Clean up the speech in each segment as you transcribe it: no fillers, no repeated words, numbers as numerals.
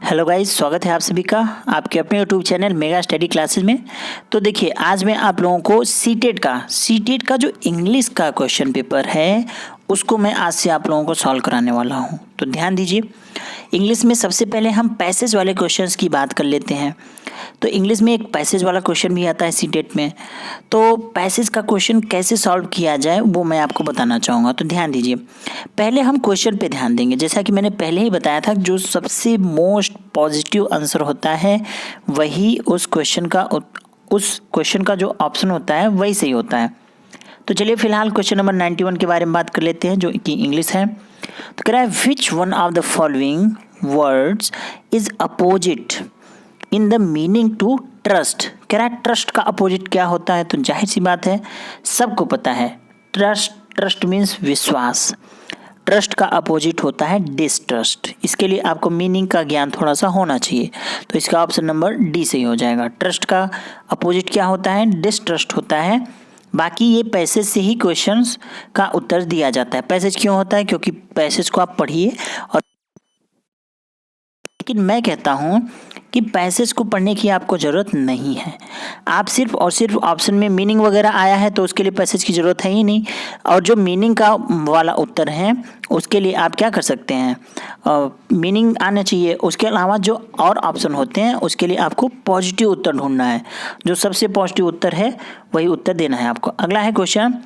Hello guys, स्वागत है आप सभी का आपके अपने YouTube channel mega study classes में। तो देखिए, आज मैं आप लोगों को सीटेट का जो इंग्लिश का क्वेश्चन पेपर है उसको मैं आज से आप लोगों को सॉल्व कराने वाला हूं। तो ध्यान दीजिए, इंग्लिश में सबसे पहले हम पैसेज वाले क्वेश्चंस की बात कर लेते हैं। तो इंग्लिश में एक पैसेज वाला क्वेश्चन भी आता है सीटेट में। तो पैसेज का क्वेश्चन कैसे सॉल्व किया जाए वो मैं आपको बताना चाहूँगा। तो ध्यान दीजिए, पहले हम क्वेश्चन पे ध्यान देंगे। जैसा कि मैंने पहले ही बताया था, जो सबसे मोस्ट पॉजिटिव आंसर होता है वही उस क्वेश्चन का जो ऑप्शन होता है वही सही होता है। तो चलिए फिलहाल क्वेश्चन नंबर 91 के बारे में बात कर लेते हैं, जो कि इंग्लिश है। तो कह रहा है, which one of the following words is opposite in the meaning to trust. कह रहा है ट्रस्ट का अपोजिट क्या होता है। तो जाहिर सी बात है, सबको पता है, ट्रस्ट मीन्स विश्वास। ट्रस्ट का अपोजिट होता है डिस्ट्रस्ट। इसके लिए आपको मीनिंग का ज्ञान थोड़ा सा होना चाहिए। तो इसका ऑप्शन नंबर डी सही हो जाएगा। ट्रस्ट का अपोजिट क्या होता है, डिस्ट्रस्ट होता है। बाकी ये पैसेज से ही क्वेश्चंस का उत्तर दिया जाता है। पैसेज क्यों होता है, क्योंकि पैसेज को आप पढ़िए। और लेकिन मैं कहता हूँ कि पैसेज को पढ़ने की आपको ज़रूरत नहीं है। आप सिर्फ और सिर्फ ऑप्शन में मीनिंग वगैरह आया है तो उसके लिए पैसेज की ज़रूरत है ही नहीं। और जो मीनिंग का वाला उत्तर है उसके लिए आप क्या कर सकते हैं, मीनिंग आना चाहिए। उसके अलावा जो और ऑप्शन होते हैं उसके लिए आपको पॉजिटिव उत्तर ढूंढना है। जो सबसे पॉजिटिव उत्तर है वही उत्तर देना है आपको। अगला है question,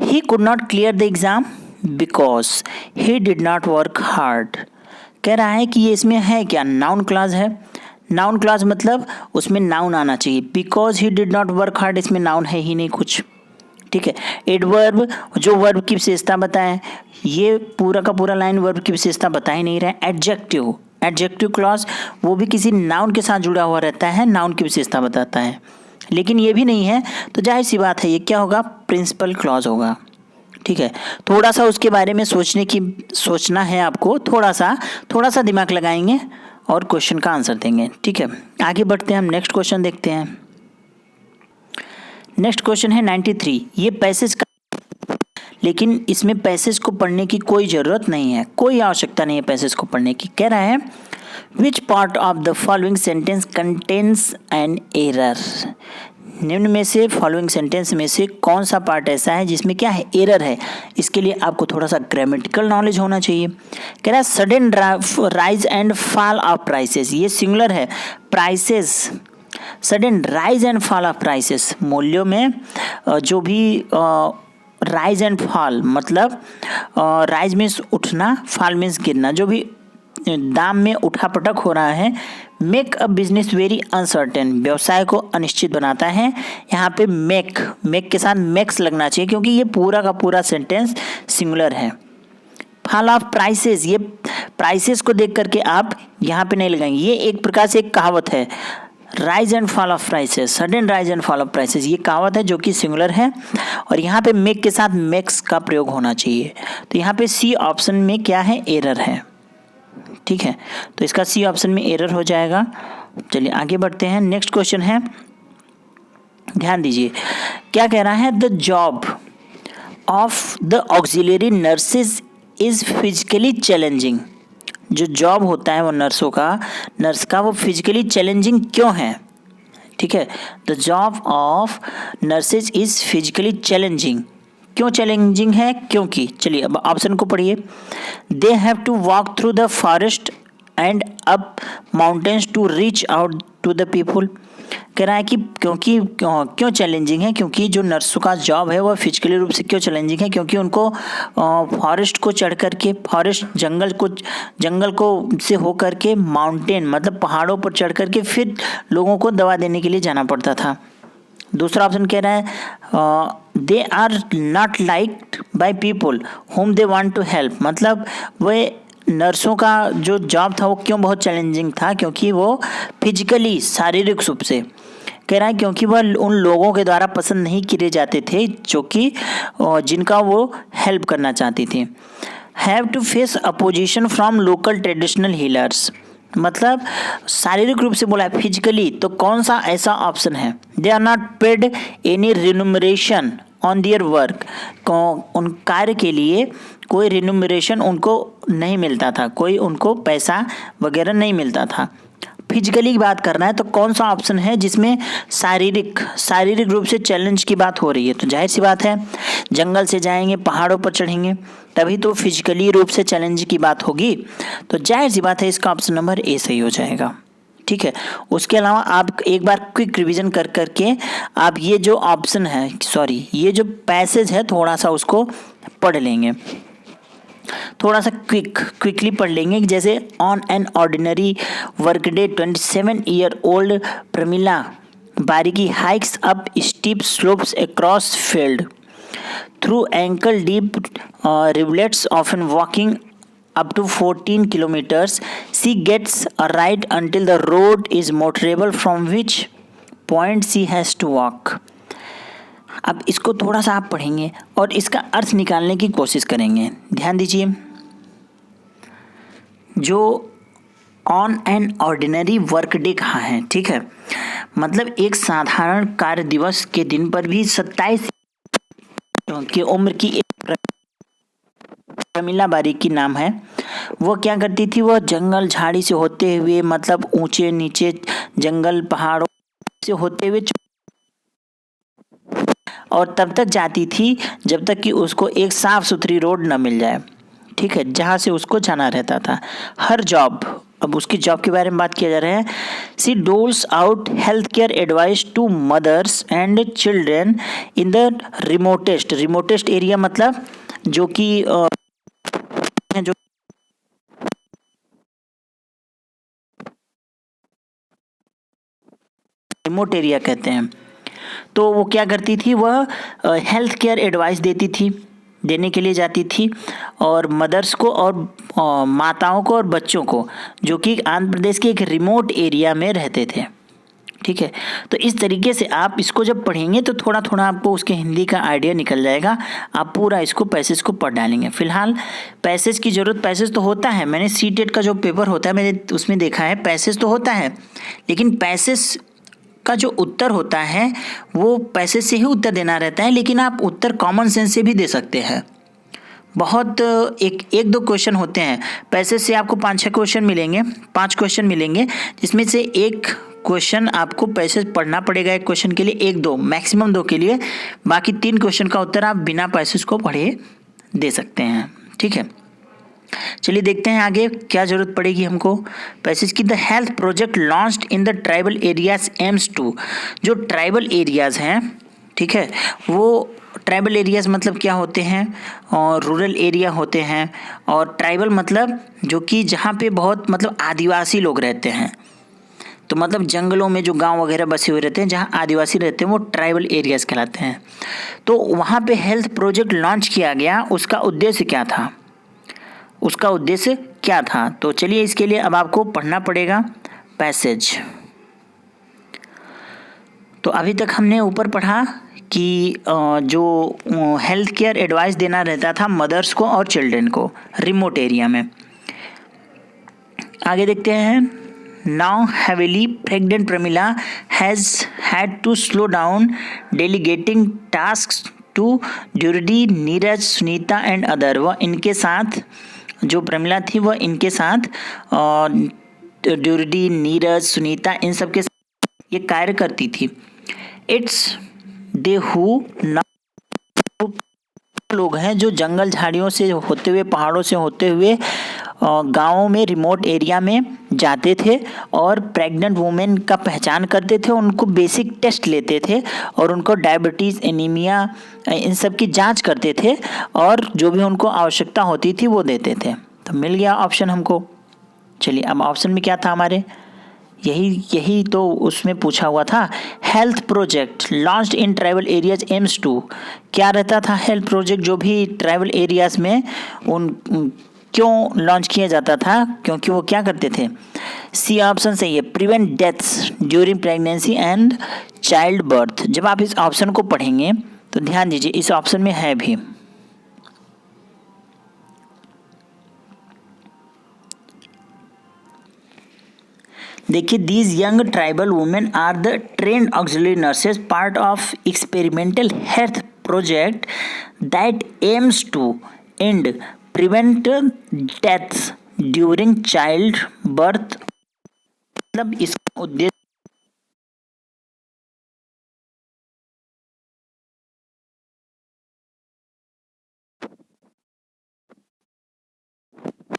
he could not clear the exam because he did not work hard. कह रहा है कि ये इसमें है क्या, नाउन क्लॉज है। नाउन क्लॉज मतलब उसमें नाउन आना चाहिए। Because he did not work hard, इसमें नाउन है ही नहीं कुछ। ठीक है, एडवर्ब जो वर्ब की विशेषता बताएं, ये पूरा का पूरा लाइन वर्ब की विशेषता बता ही नहीं रहा है। एडजेक्टिव क्लॉज वो भी किसी नाउन के साथ जुड़ा हुआ रहता है, नाउन की विशेषता बताता है, लेकिन ये भी नहीं है। तो जाहिर सी बात है ये क्या होगा, प्रिंसिपल क्लॉज होगा। ठीक है, थोड़ा सा उसके बारे में सोचना है आपको। थोड़ा सा दिमाग लगाएंगे और क्वेश्चन का आंसर देंगे। ठीक है, आगे बढ़ते हैं, हम नेक्स्ट क्वेश्चन देखते हैं। नेक्स्ट क्वेश्चन है 93। ये पैसेज का, लेकिन इसमें पैसेज को पढ़ने की कोई ज़रूरत नहीं है, कोई आवश्यकता नहीं है पैसेज को पढ़ने की। कह रहा है, which part of the following sentence contains an error. निम्न में से फॉलोइंग सेंटेंस में से कौन सा पार्ट ऐसा है जिसमें क्या है, एरर है। इसके लिए आपको थोड़ा सा ग्रामेटिकल नॉलेज होना चाहिए। कह रहा है, sudden rise and fall of prices. ये सिंगुलर है, prices. Sudden rise and fall of prices, मूल्यों में जो भी राइज एंड फॉल मतलब राइज मीन्स उठना, फॉल मीन्स गिरना, जो भी दाम में उठापटक हो रहा है। Make a business very uncertain, व्यवसाय को अनिश्चित बनाता है। यहाँ पे मेक के साथ मेक्स लगना चाहिए, क्योंकि ये पूरा का पूरा सेंटेंस सिंगुलर है। फॉल ऑफ प्राइसेस, ये प्राइसेस को देख करके आप यहाँ पे नहीं लगाएंगे। ये एक प्रकार से एक कहावत है, rise and fall of prices, sudden rise and fall of prices, ये कहावत है जो कि सिंगुलर है। और यहाँ पे मेक के साथ मेक्स का प्रयोग होना चाहिए। तो यहाँ पे सी ऑप्शन में क्या है, एरर है। ठीक है, तो इसका सी ऑप्शन में एरर हो जाएगा। चलिए आगे बढ़ते हैं। नेक्स्ट क्वेश्चन है, ध्यान दीजिए क्या कह रहा है, the job of the auxiliary nurses is physically challenging. जो जॉब होता है वो नर्स का वो फिजिकली चैलेंजिंग क्यों है। ठीक है, the job of nurses is physically challenging, क्यों चैलेंजिंग है, क्योंकि, चलिए अब ऑप्शन को पढ़िए। They have to walk through the forest and up mountains to reach out to the people. कह रहा है कि क्यों चैलेंजिंग है, क्योंकि जो नर्सों का जॉब है वह फिजिकली रूप से क्यों चैलेंजिंग है, क्योंकि उनको फॉरेस्ट को चढ़ करके, फॉरेस्ट जंगल को से हो करके माउंटेन मतलब पहाड़ों पर चढ़ करके फिर लोगों को दवा देने के लिए जाना पड़ता था। दूसरा ऑप्शन कह रहा है, they are not liked by people whom they want to help. मतलब वे नर्सों का जो जॉब था वो क्यों बहुत चैलेंजिंग था, क्योंकि वो फिजिकली शारीरिक रूप से, कह रहा है क्योंकि वह उन लोगों के द्वारा पसंद नहीं किए जाते थे जो कि जिनका वो हेल्प करना चाहती थी। Have to face opposition from local traditional healers, मतलब शारीरिक रूप से बोला है, फिजिकली तो कौन सा ऐसा ऑप्शन है। They are not paid any remuneration on their work, उन कार्य के लिए कोई रिन्यूमरेशन उनको नहीं मिलता था, कोई उनको पैसा वगैरह नहीं मिलता था। फिजिकली की बात करना है तो कौन सा ऑप्शन है जिसमें शारीरिक रूप से चैलेंज की बात हो रही है? तो जाहिर सी बात है, जंगल से जाएंगे, पहाड़ों पर चढ़ेंगे, तभी तो फिजिकली रूप से चैलेंज की बात होगी। तो जाहिर सी बात है, इसका ऑप्शन नंबर ए सही हो जाएगा। ठीक है। उसके अलावा आप एक बार क्विक रिवीजन कर करके आप ये जो ऑप्शन है, ये जो पैसेज है थोड़ा सा उसको पढ़ लेंगे, थोड़ा सा क्विकली पढ़ लेंगे। जैसे on an ordinary work day 27-year-old Pramila Bariki hikes up steep slopes across field through ankle deep rivulets often walking up to 14 kilometers. She gets a ride until the road is motorable, from which point she has to walk. अब इसको थोड़ा सा आप पढ़ेंगे और इसका अर्थ निकालने की कोशिश करेंगे। ध्यान दीजिए, जो on an ordinary work day कहा है, ठीक है, मतलब एक साधारण कार्य दिवस के दिन पर भी 27 की उम्र की एक प्रमिला बारीकी नाम है, वो क्या करती थी? वो जंगल झाड़ी से होते हुए, मतलब ऊंचे नीचे जंगल पहाड़ों से होते हुए, और तब तक जाती थी जब तक कि उसको एक साफ सुथरी रोड न मिल जाए। ठीक है, जहाँ से उसको जाना रहता था। हर जॉब, अब उसकी जॉब के बारे में बात किया जा रहा है। She doles out health care advice to mothers and children in the remotest area, मतलब जो कि जो रिमोट एरिया कहते हैं। तो वो क्या करती थी? वह हेल्थ केयर एडवाइस देने के लिए जाती थी, और मदर्स को और माताओं को और बच्चों को, जो कि आंध्र प्रदेश के एक रिमोट एरिया में रहते थे। ठीक है, तो इस तरीके से आप इसको जब पढ़ेंगे तो थोड़ा थोड़ा आपको उसके हिंदी का आइडिया निकल जाएगा। आप पूरा इसको पैसेज को पढ़ डालेंगे। फिलहाल पैसेज की ज़रूरत, पैसेज तो होता है, मैंने सीटेट का जो पेपर होता है मैंने उसमें देखा है, पैसेज तो होता है, लेकिन पैसेज का जो उत्तर होता है वो पैसेज से ही उत्तर देना रहता है, लेकिन आप उत्तर कॉमन सेंस से भी दे सकते हैं। बहुत एक दो क्वेश्चन होते हैं पैसेज से, आपको 5-6 क्वेश्चन मिलेंगे, 5 क्वेश्चन मिलेंगे, जिसमें से एक क्वेश्चन आपको पैसेज पढ़ना पड़ेगा एक क्वेश्चन के लिए, 1-2 मैक्सिमम 2 के लिए, बाकी 3 क्वेश्चन का उत्तर आप बिना पैसेज को पढ़े दे सकते हैं। ठीक है, चलिए देखते हैं आगे क्या जरूरत पड़ेगी हमको पैसेज की। The health project launched in the tribal areas aims to, जो ट्राइबल एरियाज हैं, ठीक है, वो ट्राइबल एरियाज मतलब क्या होते हैं? और रूरल एरिया होते हैं, और ट्राइबल मतलब जो कि जहाँ पे बहुत मतलब आदिवासी लोग रहते हैं, तो मतलब जंगलों में जो गांव वगैरह बसे हुए रहते हैं, जहाँ आदिवासी रहते हैं, वो ट्राइबल एरियाज कहलाते हैं। तो वहाँ पे हेल्थ प्रोजेक्ट लॉन्च किया गया, उसका उद्देश्य क्या था? तो चलिए इसके लिए अब आपको पढ़ना पड़ेगा पैसेज। तो अभी तक हमने ऊपर पढ़ा कि जो हेल्थ केयर एडवाइस देना रहता था मदर्स को और चिल्ड्रन को रिमोट एरिया में। आगे देखते हैं। Now heavily pregnant Pramila has had to slow down delegating tasks to ड्यूरिडी, नीरज, सुनीता एंड अदर। वह इनके साथ, जो प्रमिला थी वह इनके साथ ड्यूरिडी, नीरज, सुनीता, इन सब के साथ ये कार्य करती थी। इट्स दे हु लोग हैं जो जंगल झाड़ियों से होते हुए, पहाड़ों से होते हुए गाँवों में, रिमोट एरिया में जाते थे और प्रेग्नेंट वुमेन का पहचान करते थे, उनको बेसिक टेस्ट लेते थे और उनको डायबिटीज़, एनीमिया, इन सब की जांच करते थे, और जो भी उनको आवश्यकता होती थी वो देते थे। तो मिल गया ऑप्शन हमको। चलिए अब ऑप्शन में क्या था हमारे, यही तो उसमें पूछा हुआ था। Health project launched in tribal areas aims to, क्या रहता था हेल्थ प्रोजेक्ट जो भी ट्राइबल एरियाज में उन क्यों लॉन्च किया जाता था? क्योंकि वो क्या करते थे? सी ऑप्शन सही है, prevent deaths during pregnancy and child birth. जब आप इस ऑप्शन को पढ़ेंगे तो ध्यान दीजिए, इस ऑप्शन में है भी। देखिए, these young tribal women are the trained auxiliary nurses part of experimental health project that aims to and prevent deaths during child birth, मतलब इसका उद्देश्य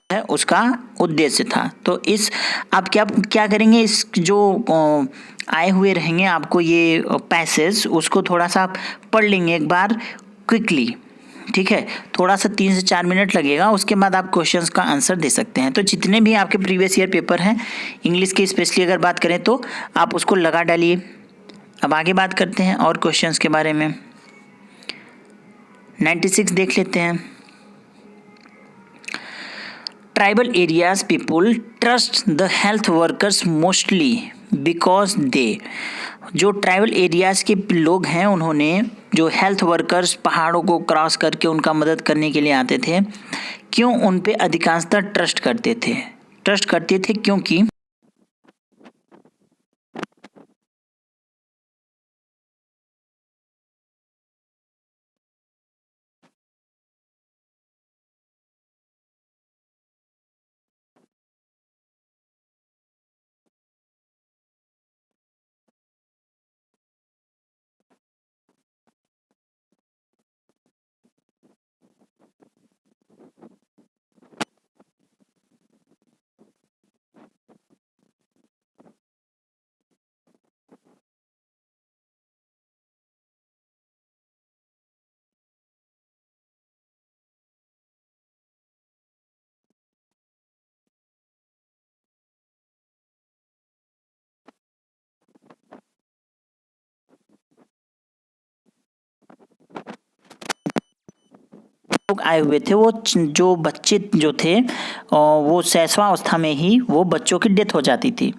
है, उसका उद्देश्य था। तो इस आप क्या क्या करेंगे, इस जो आए हुए रहेंगे आपको ये पैसेज, उसको थोड़ा सा आप पढ़ लेंगे एक बार क्विकली, ठीक है। थोड़ा सा 3 से 4 मिनट लगेगा, उसके बाद आप क्वेश्चंस का आंसर दे सकते हैं। तो जितने भी आपके प्रीवियस ईयर पेपर हैं इंग्लिश के, स्पेशली अगर बात करें तो आप उसको लगा डालिए। अब आगे बात करते हैं और क्वेश्चंस के बारे में। 96 देख लेते हैं। Tribal areas people trust the health workers mostly because they, जो ट्राइबल एरियाज के लोग हैं उन्होंने जो हेल्थ वर्कर्स पहाड़ों को क्रॉस करके उनका मदद करने के लिए आते थे, क्यों उन पे अधिकांशतः ट्रस्ट करते थे? ट्रस्ट करते थे क्योंकि लोग आए हुए थे, वो जो बच्चे जो थे वो शैशवावस्था में ही वो बच्चों की डेथ हो जाती थी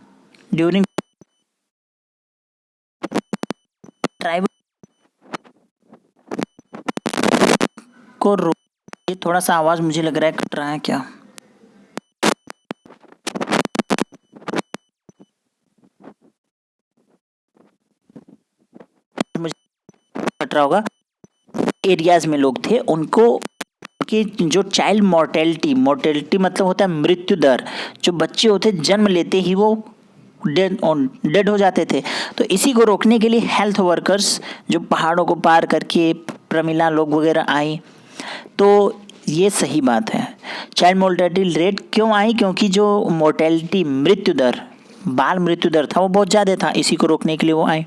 ड्यूरिंग ट्राइबल को ये थोड़ा सा आवाज मुझे लग रहा है कट रहा है क्या? मुझे कट रहा होगा। एरियाज में लोग थे, उनको कि जो चाइल्ड मोर्टेलिटी मतलब होता है मृत्यु दर, जो बच्चे होते जन्म लेते ही वो डेड हो जाते थे। तो इसी को रोकने के लिए हेल्थ वर्कर्स जो पहाड़ों को पार करके प्रमिला लोग वगैरह आई, तो ये सही बात है। चाइल्ड मोर्टेलिटी रेट क्यों आई? क्योंकि जो मोर्टेलिटी मृत्यु दर, बाल मृत्यु दर था वो बहुत ज़्यादा था, इसी को रोकने के लिए वो आए।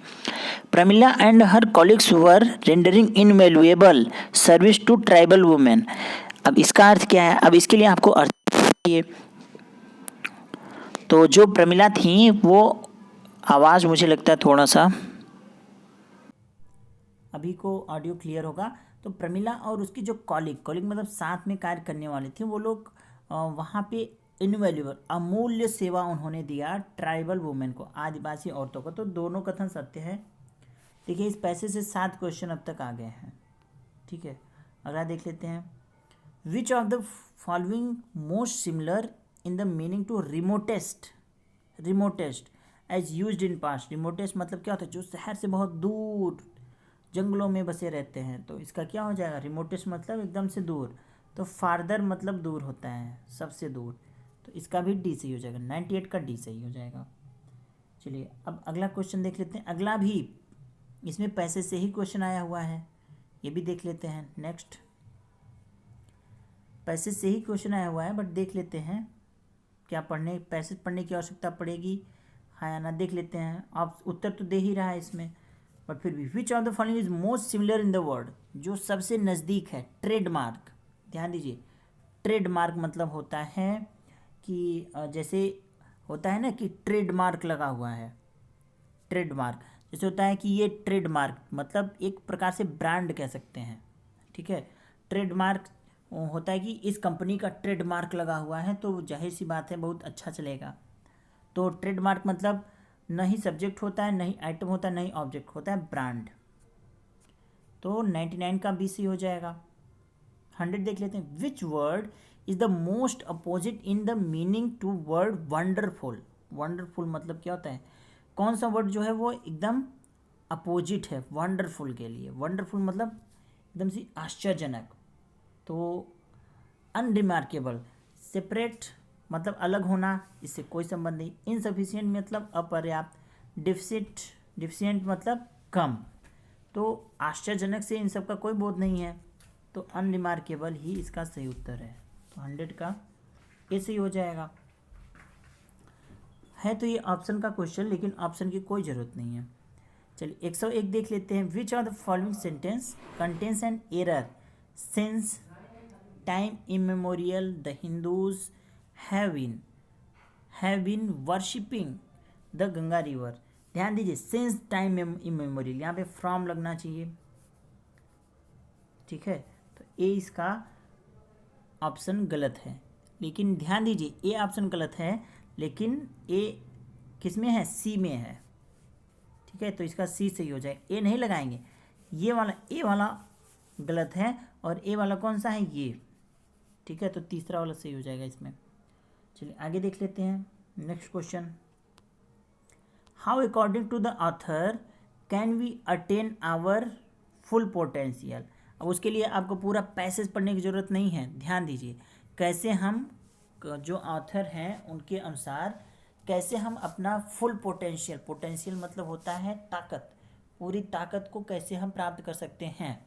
Pramila and her colleagues were rendering invaluable service to tribal women. अब इसका अर्थ क्या है? अब इसके लिए आपको अर्थ चाहिए। तो जो प्रमिला थी वो, आवाज़ मुझे लगता है थोड़ा सा, अभी को ऑडियो क्लियर होगा। तो प्रमिला और उसकी जो कॉलिग मतलब साथ में कार्य करने वाले थे, वो लोग वहाँ पे इनवैल्यूएबल अमूल्य सेवा उन्होंने दिया ट्राइबल वुमेन को, आदिवासी औरतों को। तो दोनों कथन सत्य है। देखिए इस पैसे से 7 क्वेश्चन अब तक आ गए हैं, ठीक है। अगला देख लेते हैं। Which of the following most similar in the meaning to remotest as used in past. Remotest मतलब क्या होता है? जो शहर से बहुत दूर जंगलों में बसे रहते हैं, तो इसका क्या हो जाएगा? रिमोटेस्ट मतलब एकदम से दूर। तो फार्दर मतलब दूर होता है, सबसे दूर। तो इसका भी डी सही हो जाएगा, 98 का डी सही हो जाएगा। चलिए अब अगला क्वेश्चन देख लेते हैं। अगला भी इसमें पैसे से ही क्वेश्चन आया हुआ है, ये भी देख लेते हैं। नेक्स्ट पैसे से ही क्वेश्चन आया हुआ है, बट देख लेते हैं क्या पैसे पढ़ने की आवश्यकता पड़ेगी, हाँ या ना, देख लेते हैं। आप उत्तर तो दे ही रहा है इसमें, बट फिर भी विच of the following is most similar in the word, जो सबसे नज़दीक है। ट्रेडमार्क, ध्यान दीजिए, ट्रेडमार्क मतलब होता है कि जैसे होता है ना कि ट्रेडमार्क लगा हुआ है। ट्रेडमार्क जैसे होता है कि ये ट्रेडमार्क मतलब एक प्रकार से ब्रांड कह सकते हैं, ठीक है। ट्रेडमार्क होता है कि इस कंपनी का ट्रेडमार्क लगा हुआ है, तो जाहिर सी बात है बहुत अच्छा चलेगा। तो ट्रेडमार्क मतलब न ही सब्जेक्ट होता है, न ही आइटम होता है, न ही ऑब्जेक्ट होता है, ब्रांड। तो 99 का बी सी हो जाएगा। 100 देख लेते हैं। Which word is the most opposite in the meaning to word wonderful. Wonderful मतलब क्या होता है? कौन सा वर्ड जो है वो एकदम अपोजिट है वंडरफुल के लिए? वंडरफुल मतलब एकदम से आश्चर्यजनक। तो अनरिमार्केबल, सेपरेट मतलब अलग होना, इससे कोई संबंध नहीं। इनसफिशिएंट मतलब अपर्याप्त, डिफिशिएंट मतलब कम। तो आश्चर्यजनक से इन सब का कोई बोध नहीं है, तो अनरिमार्केबल ही इसका सही उत्तर है। तो 100 का ए सही हो जाएगा। है तो ये ऑप्शन का क्वेश्चन, लेकिन ऑप्शन की कोई ज़रूरत नहीं है। चलिए 101 देख लेते हैं। Which of the following sentence contains an error since time immemorial the Hindus have been worshipping the Ganga river. ध्यान दीजिए, सिंस टाइम इमेमोरियल, यहाँ पे फ्रॉम लगना चाहिए, ठीक है। तो ए इसका ऑप्शन गलत है, लेकिन ध्यान दीजिए ए ऑप्शन गलत है, लेकिन ए किस में है, सी में है, ठीक है। तो इसका सी सही हो जाए, ए नहीं लगाएंगे। ये वाला ए वाला गलत है, और ए वाला कौन सा है, ये, ठीक है। तो तीसरा वाला सही हो जाएगा इसमें। चलिए आगे देख लेते हैं next question. How according to the author can we attain our full potential. अब उसके लिए आपको पूरा पैसेज पढ़ने की ज़रूरत नहीं है। ध्यान दीजिए, कैसे हम जो ऑथर हैं उनके अनुसार कैसे हम अपना फुल पोटेंशियल मतलब होता है ताकत, पूरी ताकत को कैसे हम प्राप्त कर सकते हैं,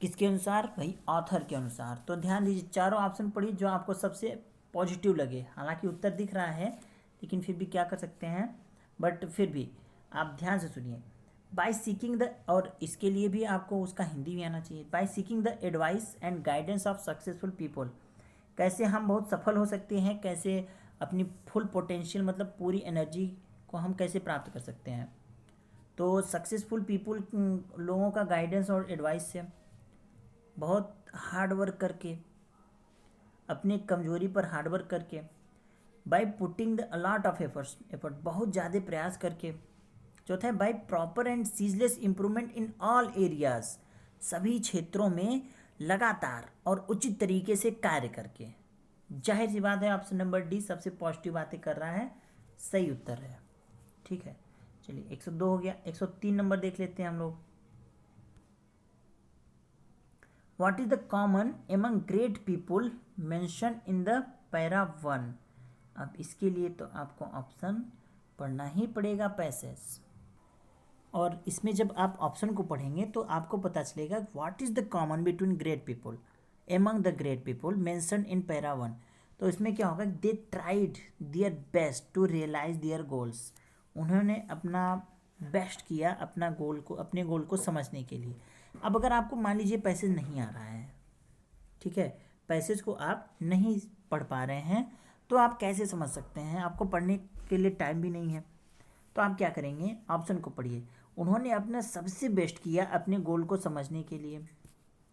किसके अनुसार, भाई ऑथर के अनुसार। तो ध्यान दीजिए, चारों ऑप्शन पढ़िए जो आपको सबसे पॉजिटिव लगे। हालांकि उत्तर दिख रहा है, लेकिन फिर भी क्या कर सकते हैं, बट फिर भी आप ध्यान से सुनिए। बाय सीकिंग द, और इसके लिए भी आपको उसका हिंदी भी आना चाहिए। By seeking the advice and guidance of successful people, कैसे हम बहुत सफल हो सकते हैं, कैसे अपनी फुल पोटेंशियल मतलब पूरी एनर्जी को हम कैसे प्राप्त कर सकते हैं। तो सक्सेसफुल पीपल लोगों का गाइडेंस और एडवाइस से, बहुत हार्ड वर्क करके, अपनी कमजोरी पर हार्ड वर्क करके, by putting the a lot of effort बहुत ज़्यादा प्रयास करके। चौथा है by proper and ceaseless improvement in all areas, सभी क्षेत्रों में लगातार और उचित तरीके से कार्य करके। जाहिर सी बात है ऑप्शन नंबर डी सबसे पॉजिटिव बातें कर रहा है, सही उत्तर है, ठीक है। चलिए 102 हो गया। 103 नंबर देख लेते हैं हम लोग। What is the common among great people mention in the para 1। अब इसके लिए तो आपको ऑप्शन पढ़ना ही पड़ेगा, पैसेज। और इसमें जब आप ऑप्शन को पढ़ेंगे तो आपको पता चलेगा what is the common between great people among the great people mention in para 1। तो इसमें क्या होगा, they tried their best to realise their goals, उन्होंने अपना बेस्ट किया अपने गोल को समझने के लिए। अब अगर आपको मान लीजिए पैसेज नहीं आ रहा है, ठीक है, पैसेज को आप नहीं पढ़ पा रहे हैं, तो आप कैसे समझ सकते हैं, आपको पढ़ने के लिए टाइम भी नहीं है। तो आप क्या करेंगे, ऑप्शन को पढ़िए। उन्होंने अपना सबसे बेस्ट किया अपने गोल को समझने के लिए,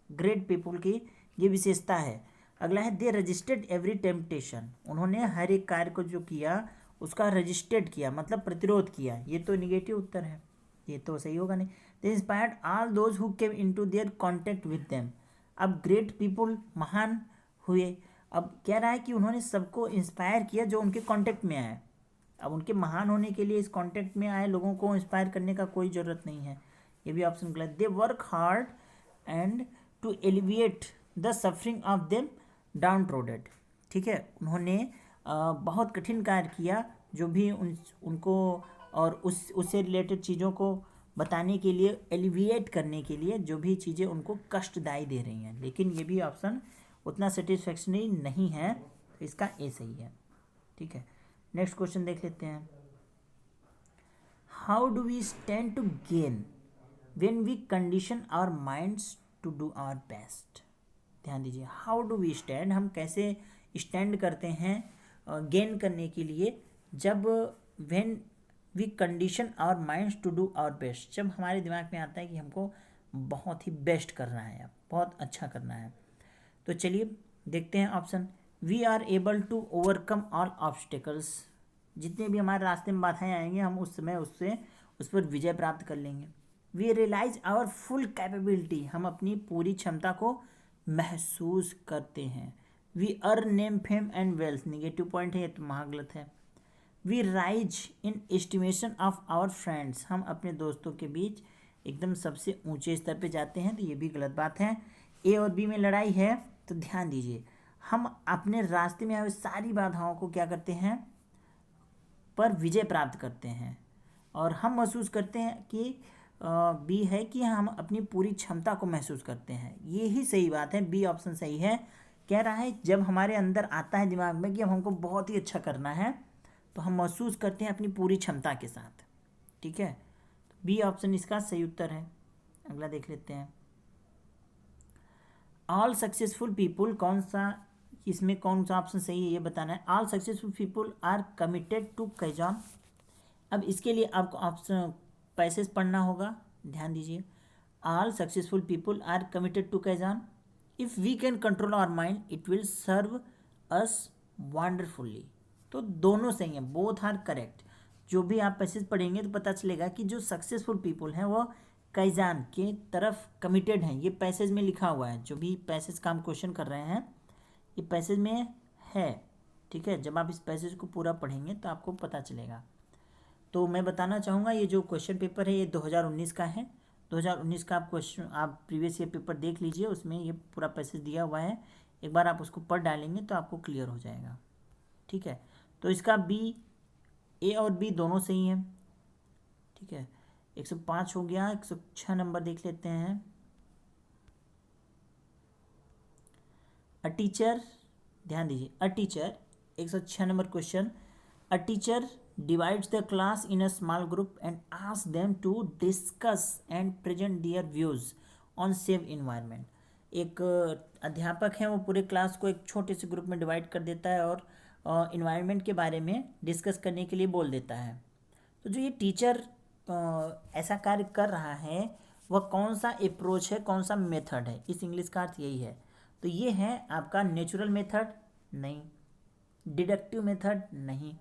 ग्रेट पीपल की ये विशेषता है। अगला है दे रजिस्टर्ड एवरी टेम्पटेशन, उन्होंने हर एक कार्य को जो किया उसका रजिस्टर्ड किया मतलब प्रतिरोध किया। ये तो निगेटिव उत्तर है, ये तो सही होगा नहीं। They inspired all those who came into their contact with them. अब ग्रेट पीपल महान हुए, अब कह रहा है कि उन्होंने सबको इंस्पायर किया जो उनके कॉन्टेक्ट में आए। अब उनके महान होने के लिए इस कॉन्टेक्ट में आए लोगों को इंस्पायर करने का कोई ज़रूरत नहीं है, ये भी ऑप्शन गलत। They work hard and to alleviate the suffering of them downtrodden, ठीक है, उन्होंने बहुत कठिन कार्य किया जो भी उनको और उससे रिलेटेड चीज़ों को बताने के लिए, एलिविएट करने के लिए जो भी चीज़ें उनको कष्टदायी दे रही हैं। लेकिन ये भी ऑप्शन उतना सेटिस्फैक्शनरी नहीं है, तो इसका ए सही है, ठीक है। नेक्स्ट क्वेश्चन देख लेते हैं। How do we stand to gain when we condition our minds to do our best. ध्यान दीजिए, हाउ डू वी स्टैंड, हम कैसे स्टैंड करते हैं गेन करने के लिए, जब when we condition our minds to do our best, जब हमारे दिमाग में आता है कि हमको बहुत ही बेस्ट करना है, बहुत अच्छा करना है। तो चलिए देखते हैं option. We are able to overcome all obstacles, जितने भी हमारे रास्ते में बाधाएं आएंगे हम उस समय उस पर विजय प्राप्त कर लेंगे। We realise our full capability, हम अपनी पूरी क्षमता को महसूस करते हैं। We earn name fame and wealth, negative point है, ये तो महागलत है। We rise in estimation of our friends, हम अपने दोस्तों के बीच एकदम सबसे ऊंचे स्तर पे जाते हैं, तो ये भी गलत बात है। ए और बी में लड़ाई है, तो ध्यान दीजिए। हम अपने रास्ते में आए सारी बाधाओं को क्या करते हैं, पर विजय प्राप्त करते हैं, और हम महसूस करते हैं कि बी है कि हम अपनी पूरी क्षमता को महसूस करते हैं। ये ही सही बात है, बी ऑप्शन सही है। कह रहा है जब हमारे अंदर आता है दिमाग में कि अब हमको बहुत ही अच्छा करना है, तो हम महसूस करते हैं अपनी पूरी क्षमता के साथ। ठीक है, बी ऑप्शन इसका सही उत्तर है। अगला देख लेते हैं। ऑल सक्सेसफुल पीपुल, कौन सा इसमें कौन सा ऑप्शन सही है ये बताना है। All successful people are committed to kaizen. अब इसके लिए आपको ऑप्शन पैसेज पढ़ना होगा, ध्यान दीजिए। All successful people are committed to kaizen. If we can control our mind it will serve us wonderfully. तो दोनों सही हैं, बोथ आर करेक्ट। जो भी आप पैसेज पढ़ेंगे तो पता चलेगा कि जो सक्सेसफुल पीपल हैं वो कैजान की तरफ कमिटेड हैं। ये पैसेज में लिखा हुआ है, जो भी पैसेज का हम क्वेश्चन कर रहे हैं ये पैसेज में है। ठीक है, जब आप इस पैसेज को पूरा पढ़ेंगे तो आपको पता चलेगा। तो मैं बताना चाहूँगा ये जो क्वेश्चन पेपर है ये 2019 का है। 2019 का आप क्वेश्चन, आप प्रीवियस ईयर पेपर देख लीजिए, उसमें ये पूरा पैसेज दिया हुआ है। एक बार आप उसको पढ़ डालेंगे तो आपको क्लियर हो जाएगा। ठीक है, तो इसका बी, ए और बी दोनों सही हैं। ठीक है, 105 हो गया। 106 नंबर देख लेते हैं। अ टीचर, ध्यान दीजिए, a teacher, 106 number question. A teacher divides the class in a small group and asks them to discuss and present their views on safe environment. एक अध्यापक है, वो पूरे क्लास को एक छोटे से ग्रुप में डिवाइड कर देता है और इन्वायरमेंट के बारे में डिस्कस करने के लिए बोल देता है। तो जो ये टीचर ऐसा कार्य कर रहा है वह कौन सा अप्रोच है, कौन सा मेथड है, इस इंग्लिश का अर्थ यही है। तो ये है आपका नेचुरल मेथड नहीं, डिडक्टिव मेथड नहीं,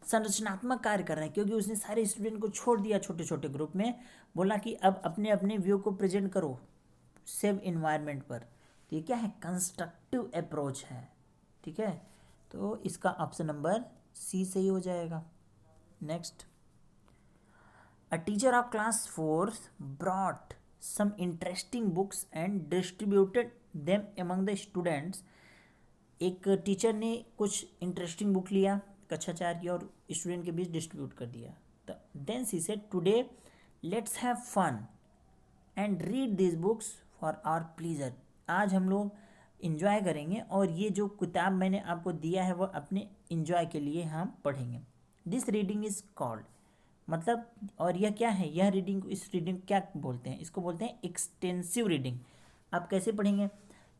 संरचनात्मक कार्य कर रहे हैं, क्योंकि उसने सारे स्टूडेंट को छोड़ दिया छोटे छोटे ग्रुप में, बोला कि अब अपने अपने व्यू को प्रेजेंट करो सेव इन्वायरमेंट पर। तो ये क्या है, कंस्ट्रक्टिव अप्रोच है। ठीक है, तो इसका ऑप्शन नंबर सी सही हो जाएगा। Next, a teacher of class 4 brought some interesting books and distributed them among the students. एक टीचर ने कुछ इंटरेस्टिंग बुक लिया, कक्षा 4 की, और स्टूडेंट के बीच डिस्ट्रीब्यूट कर दिया। Then she said today let's have fun and read this books for our pleasure. आज हम लोग इन्जॉय करेंगे और ये जो किताब मैंने आपको दिया है वह अपने इन्जॉय के लिए हम पढ़ेंगे। दिस रीडिंग इज कॉल्ड, मतलब, और यह क्या है, यह रीडिंग, इस रीडिंग क्या बोलते हैं, इसको बोलते हैं एक्सटेंसिव रीडिंग। आप कैसे पढ़ेंगे,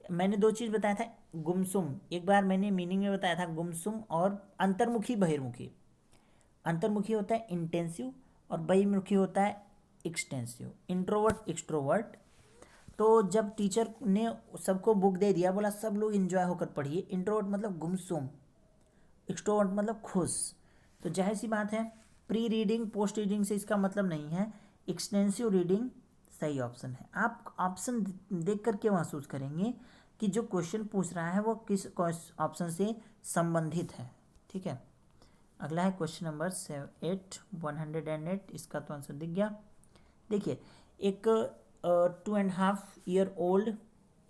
मैंने दो चीज़ बताया था, गुमसुम, एक बार मैंने मीनिंग में बताया था गुमसुम और अंतर्मुखी बहिर्मुखी। अंतर्मुखी होता है इंटेंसिव और बहिर्मुखी होता है एक्सटेंसिव, इंट्रोवर्ट एक्सट्रोवर्ट। तो जब टीचर ने सबको बुक दे दिया, बोला सब लोग इन्जॉय होकर पढ़िए, इंट्रोवर्ट मतलब गुमसुम, एक्सट्रोवर्ट मतलब खुश, तो जाहिर सी बात है प्री रीडिंग पोस्ट रीडिंग से इसका मतलब नहीं है, एक्सटेंसिव रीडिंग सही ऑप्शन है। आप ऑप्शन देख करके महसूस करेंगे कि जो क्वेश्चन पूछ रहा है वो किस ऑप्शन से संबंधित है। ठीक है, अगला है क्वेश्चन नंबर 108, इसका तो आंसर दिख गया। देखिए, एक 2.5 year old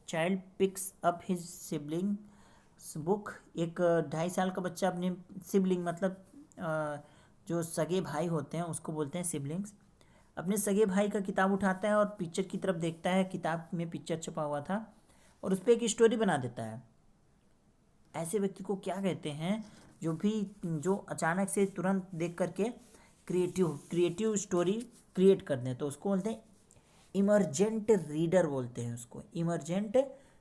child picks up his sibling book. एक 2.5 साल का बच्चा अपने सिबलिंग, मतलब जो सगे भाई होते हैं उसको बोलते हैं सिबलिंग्स, अपने सगे भाई का किताब उठाता है और पिक्चर की तरफ देखता है, किताब में पिक्चर छपा हुआ था, और उस पर एक स्टोरी बना देता है। ऐसे व्यक्ति को क्या कहते हैं, जो अचानक से तुरंत देख करके क्रिएटिव स्टोरी क्रिएट कर दें, तो उसको बोलते हैं इमर्जेंट रीडर बोलते हैं उसको, इमर्जेंट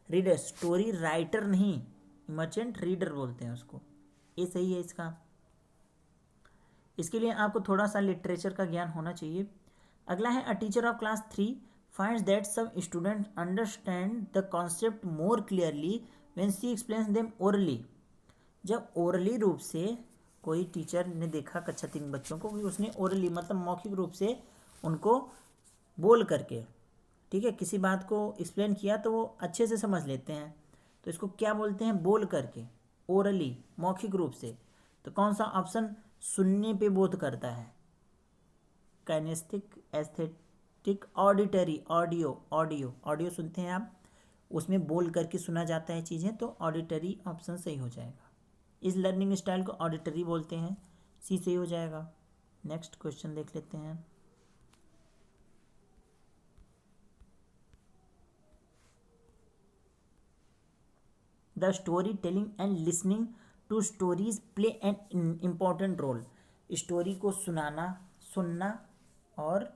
रीडर, स्टोरी राइटर नहीं, इमर्जेंट रीडर बोलते हैं उसको। ये सही है इसका। इसके लिए आपको थोड़ा सा लिटरेचर का ज्ञान होना चाहिए। अगला है, a teacher of class 3 finds that some student understand the concept more clearly when she explains them orally. जब ओरली रूप से कोई टीचर ने देखा कक्षा 3 बच्चों को, उसने ओरली मतलब मौखिक रूप से उनको बोल करके, ठीक है, किसी बात को एक्सप्लेन किया तो वो अच्छे से समझ लेते हैं, तो इसको क्या बोलते हैं, बोल करके, ओरली, मौखिक रूप से। तो कौन सा ऑप्शन सुनने पे बोध करता है, काइनेस्थेटिक, एस्थेटिक, ऑडिटरी, ऑडियो सुनते हैं आप, उसमें बोल करके सुना जाता है चीज़ें, तो ऑडिटरी ऑप्शन सही हो जाएगा। इस लर्निंग स्टाइल को ऑडिटरी बोलते हैं, सी सही हो जाएगा। नेक्स्ट क्वेश्चन देख लेते हैं। The story telling and listening to stories play an important role. Story को सुनाना, सुनना और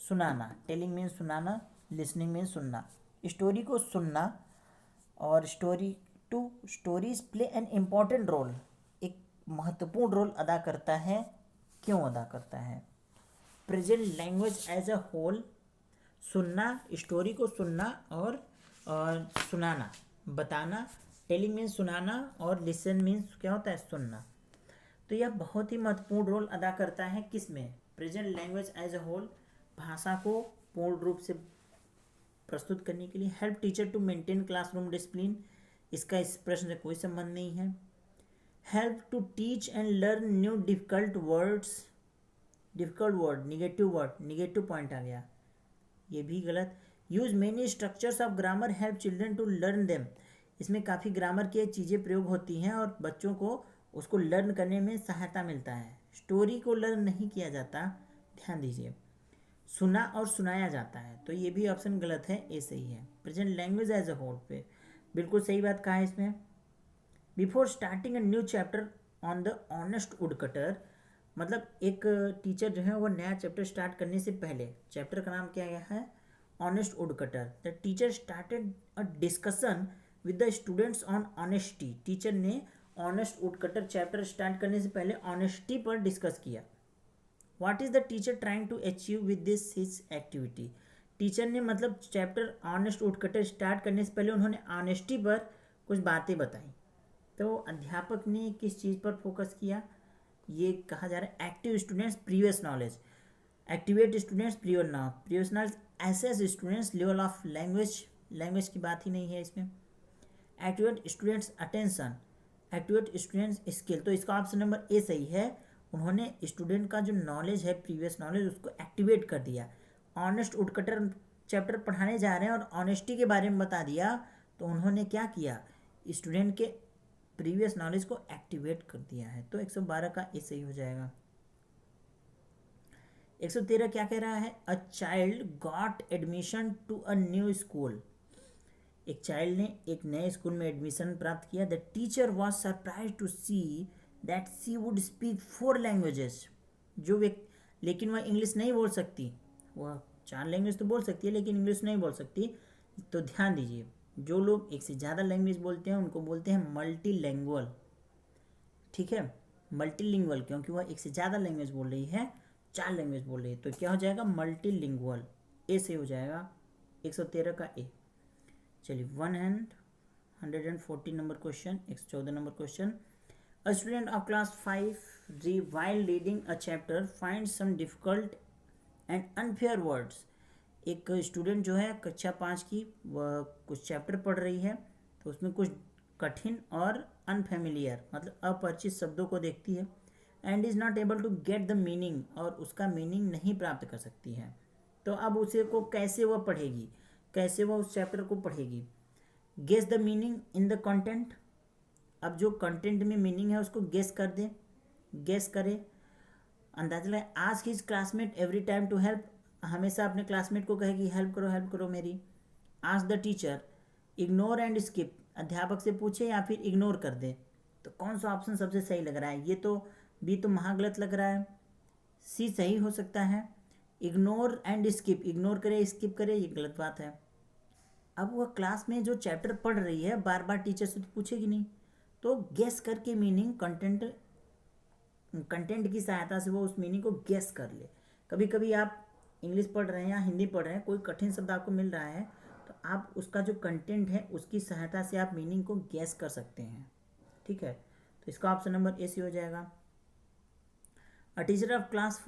सुनाना, टेलिंग मीन्स सुनाना, लिसनिंग मीन्स सुनना। स्टोरी को सुनना और stories play an important role, एक महत्वपूर्ण रोल अदा करता है। क्यों अदा करता है? Present language as a whole, सुनना, स्टोरी को सुनना और सुनाना, बताना। टेलिंग मीन्स सुनाना और लिसन मीन्स क्या होता है? सुनना। तो यह बहुत ही महत्वपूर्ण रोल अदा करता है किस में? Present language as a whole, भाषा को पूर्ण रूप से प्रस्तुत करने के लिए। Help teacher to maintain classroom discipline, इसका इस प्रश्न से कोई संबंध नहीं है। Help to teach and learn new difficult words, difficult word, negative point आ गया, ये भी गलत। Use many structures of grammar help children to learn them, इसमें काफ़ी ग्रामर की चीज़ें प्रयोग होती हैं और बच्चों को उसको लर्न करने में सहायता मिलता है। स्टोरी को लर्न नहीं किया जाता, ध्यान दीजिए, सुना और सुनाया जाता है, तो ये भी ऑप्शन गलत है, ए सही है। Present language as a whole पे बिल्कुल सही बात कहा है इसमें। Before starting a new chapter on the honest would cutter, मतलब एक टीचर जो है वो नया चैप्टर स्टार्ट करने से पहले, चैप्टर का नाम क्या गया है? Honest would cutter. The teacher started a discussion with the students on honesty, teacher ने honest would cutter chapter start करने से पहले ऑनेस्टी पर डिस्कस किया। What is the teacher trying to achieve with this his activity, teacher ने मतलब chapter honest would cutter start करने से पहले उन्होंने ऑनेस्टी पर कुछ बातें बताई। तो अध्यापक ने किस चीज़ पर फोकस किया? ये कहा जा रहा है active students previous knowledge, activate students previous knowledge, assess students level of language, language की बात ही नहीं है इसमें। Activate students attention, activate students skill, तो इसका ऑप्शन नंबर ए सही है। उन्होंने स्टूडेंट का जो नॉलेज है, प्रीवियस नॉलेज, उसको एक्टिवेट कर दिया। ऑनेस्ट वुडकटर चैप्टर पढ़ाने जा रहे हैं और ऑनेस्टी के बारे में बता दिया, तो उन्होंने क्या किया? स्टूडेंट के प्रीवियस नॉलेज को एक्टिवेट कर दिया है, तो 112 का ए सही हो जाएगा। 113 क्या कह रहा है? A child got admission to a new school, एक चाइल्ड ने एक नए स्कूल में एडमिशन प्राप्त किया। The teacher was surprise to see that she would speak 4 languages, जो व्यक्ति, लेकिन वह इंग्लिश नहीं बोल सकती, वह 4 लैंग्वेज तो बोल सकती है लेकिन इंग्लिश नहीं बोल सकती। तो ध्यान दीजिए, जो लोग एक से ज़्यादा लैंग्वेज बोलते हैं उनको बोलते हैं मल्टीलैंग्वल, ठीक है, मल्टीलिंगुअल, क्योंकि वह एक से ज़्यादा लैंग्वेज बोल रही है, 4 लैंग्वेज बोल रही है, तो क्या हो जाएगा? मल्टीलिंगुअल, ए से हो जाएगा 113 का ए। चलिए 114 number question, 114 number question. A student of class 5 while reading a chapter find some difficult and unfair words, एक स्टूडेंट जो है कक्षा 5 की, वह कुछ चैप्टर पढ़ रही है, तो उसमें कुछ कठिन और अनफेमिलियर मतलब अपरिचित शब्दों को देखती है, and is not able to get the meaning, और उसका मीनिंग नहीं प्राप्त कर सकती है। तो अब उसे को कैसे वह पढ़ेगी, कैसे वह उस चैप्टर को पढ़ेगी? Guess the meaning in the content, अब जो कंटेंट में मीनिंग है उसको गेस कर दे, गेस करे, अंदाजा लगाए। Ask his classmate every time to help, हमेशा अपने क्लासमेट को कहेगी हेल्प करो मेरी। Ask the teacher, ignore and skip, अध्यापक से पूछे या फिर इग्नोर कर दे। तो कौन सा ऑप्शन सबसे सही लग रहा है? ये तो बी तो महागलत लग रहा है, सी सही हो सकता है। इग्नोर एंड स्किप, इग्नोर करे स्किप करे, ये गलत बात है। अब वह क्लास में जो चैप्टर पढ़ रही है बार बार टीचर से तो पूछेगी नहीं, तो गेस करके मीनिंग, कंटेंट की सहायता से वो उस मीनिंग को गेस कर ले। कभी कभी आप इंग्लिश पढ़ रहे हैं या हिंदी पढ़ रहे हैं, कोई कठिन शब्द आपको मिल रहा है, तो आप उसका जो कंटेंट है उसकी सहायता से आप मीनिंग को गेस कर सकते हैं, ठीक है। तो इसका ऑप्शन नंबर ए सी हो जाएगा। A teacher of class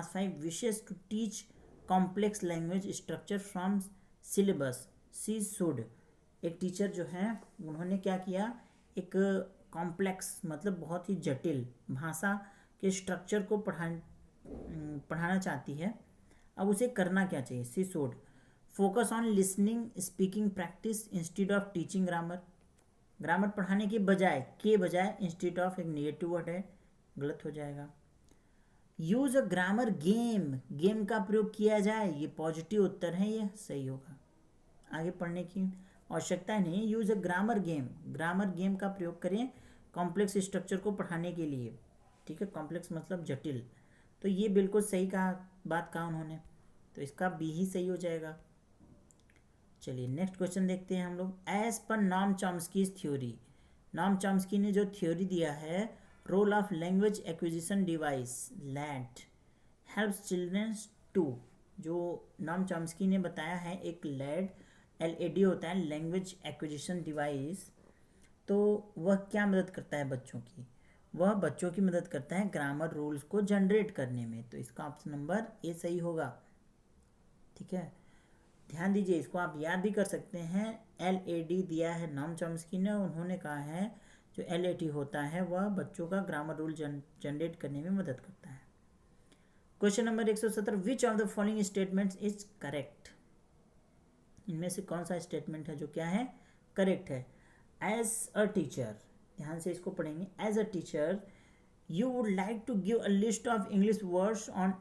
5 wishes to teach complex language structure from syllabus, she should, एक टीचर जो है उन्होंने क्या किया? एक कॉम्प्लेक्स मतलब बहुत ही जटिल भाषा के स्ट्रक्चर को पढ़ाना चाहती है। अब उसे करना क्या चाहिए? She should focus on listening speaking practice instead of teaching grammar. Grammar पढ़ाने के बजाय, के बजाय इंस्टीड ऑफ एक नेगेटिव वर्ड है, गलत हो जाएगा। Use a grammar game, game का प्रयोग किया जाए, ये पॉजिटिव उत्तर है, ये सही होगा। आगे पढ़ने की आवश्यकता नहीं है। Use a grammar game, grammar game का प्रयोग करें कॉम्प्लेक्स स्ट्रक्चर को पढ़ाने के लिए, ठीक है। कॉम्प्लेक्स मतलब जटिल, तो ये बिल्कुल सही बात कहा उन्होंने, तो इसका बी ही सही हो जाएगा। चलिए नेक्स्ट क्वेश्चन देखते हैं हम लोग। एज पर नॉम चॉम्स्कीज थ्योरी, नॉम चॉम्स्की ने जो थ्योरी दिया है, role of language acquisition device LAD helps childrens to, जो नॉम चॉम्स्की ने बताया है एक लैड LAD होता है लैंग्वेज एक्विजिशन डिवाइस, तो वह क्या मदद करता है बच्चों की, वह बच्चों की मदद करता है ग्रामर रूल्स को जनरेट करने में, तो इसका ऑप्शन नंबर ए सही होगा, ठीक है। ध्यान दीजिए, इसको आप याद भी कर सकते हैं। LAD दिया है नॉम चॉम्स्की ने, उन्होंने कहा है जो LAD होता है वह बच्चों का ग्रामर रूल जनरेट करने में मदद करता है। Question number 117, which of the following statements is correct, इनमें से कौन सा स्टेटमेंट है जो क्या है, करेक्ट है। एज अ टीचर, ध्यान से इसको पढ़ेंगे। As a teacher you would like to give a list of English words on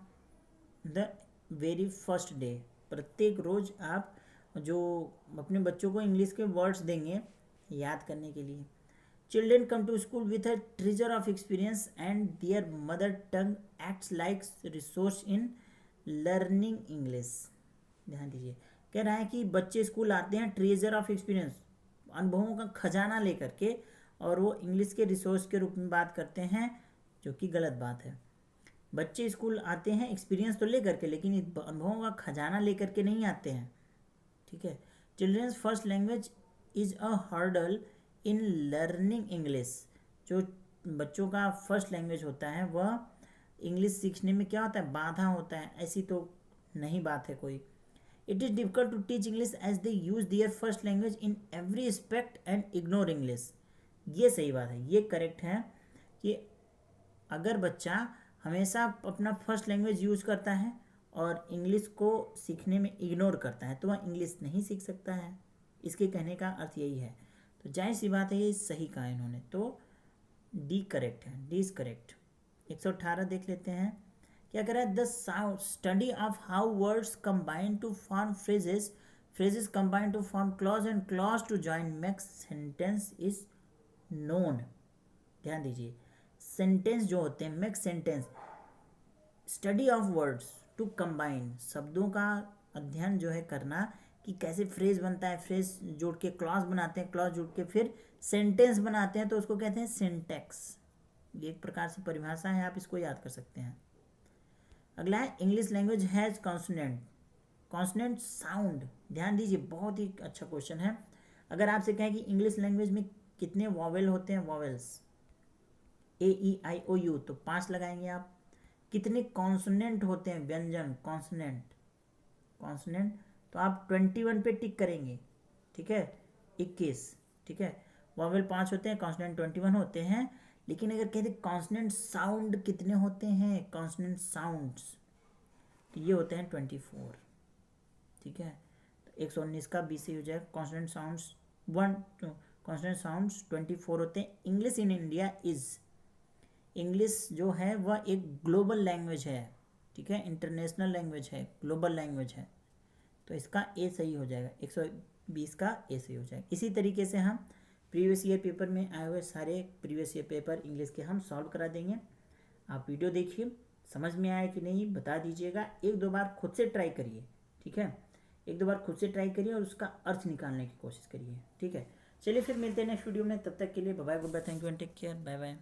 the very first day, प्रत्येक रोज आप जो अपने बच्चों को इंग्लिश के वर्ड्स देंगे याद करने के लिए। Children come to school with a treasure of experience and their mother tongue acts like resource in learning English. ध्यान दीजिए, कह रहा है कि बच्चे स्कूल आते हैं ट्रेजर ऑफ एक्सपीरियंस, अनुभवों का खजाना लेकर के, और वो इंग्लिश के रिसोर्स के रूप में बात करते हैं, जो कि गलत बात है। बच्चे स्कूल आते हैं एक्सपीरियंस तो लेकर के, लेकिन अनुभवों का खजाना लेकर के नहीं आते हैं, ठीक है। Childrens first language is a hurdle in learning English, जो बच्चों का फर्स्ट लैंग्वेज होता है वह इंग्लिश सीखने में क्या होता है, बाधा होता है, ऐसी तो नहीं बात है कोई। It is difficult to teach English as they use their first language in every aspect and ignore English, ये सही बात है, ये करेक्ट है कि अगर बच्चा हमेशा अपना फर्स्ट लैंग्वेज यूज करता है और इंग्लिश को सीखने में इग्नोर करता है तो वह इंग्लिश नहीं सीख सकता है, इसके कहने का अर्थ यही है। तो जाहिर सी बात है ये सही कहा इन्होंने, तो डी करेक्ट है, डी इज करेक्ट। 118 देख लेते हैं, क्या कह रहा है, the study of how words combine to form phrases, phrases combine to form clause and clause to join make sentence is known. ध्यान दीजिए, सेंटेंस जो होते हैं, make sentence, study of words to combine, शब्दों का अध्ययन जो है करना कि कैसे फ्रेज बनता है, फ्रेज जोड़ के क्लॉज बनाते हैं, क्लॉज जोड़ के फिर सेंटेंस बनाते हैं, तो उसको कहते हैं सिंटैक्स। ये एक प्रकार से परिभाषा है, आप इसको याद कर सकते हैं। अगला है, English language has consonant, consonant sound. ध्यान दीजिए, बहुत ही अच्छा क्वेश्चन है। अगर आपसे कहें कि इंग्लिश लैंग्वेज में कितने वॉवेल होते हैं, वॉवेल्स AEIOU, तो 5 लगाएंगे आप। कितने कॉन्सोनेंट होते हैं, व्यंजन, कॉन्सोनेंट, कॉन्सोनेंट, तो आप 21 पे टिक करेंगे, ठीक है, 21, ठीक है। वॉवेल 5 होते हैं, कॉन्सोनेंट 21 होते हैं, लेकिन अगर कहते कॉन्सोनेंट साउंड कितने होते हैं, कॉन्सोनेंट साउंड्स, तो ये होते हैं 24, ठीक है। तो 119 का बी से हो जाएगा। कॉन्सोनेंट साउंड्स कॉन्सोनेंट साउंड्स 24 होते हैं। English in India is, English जो है वह एक ग्लोबल लैंग्वेज है, ठीक है, इंटरनेशनल लैंग्वेज है, ग्लोबल लैंग्वेज है, तो इसका ए सही हो जाएगा, 120 का ए सही हो जाएगा। इसी तरीके से हम प्रीवियस ईयर पेपर में आए हुए सारे प्रीवियस ईयर पेपर इंग्लिश के हम सॉल्व करा देंगे। आप वीडियो देखिए, समझ में आया कि नहीं बता दीजिएगा, 1-2 बार खुद से ट्राई करिए, ठीक है, 1-2 बार खुद से ट्राई करिए और उसका अर्थ निकालने की कोशिश करिए, ठीक है। चलिए फिर मिलते हैं नेक्स्ट वीडियो में, तब तक के लिए bye bye, good bye, thank you and take care, bye bye.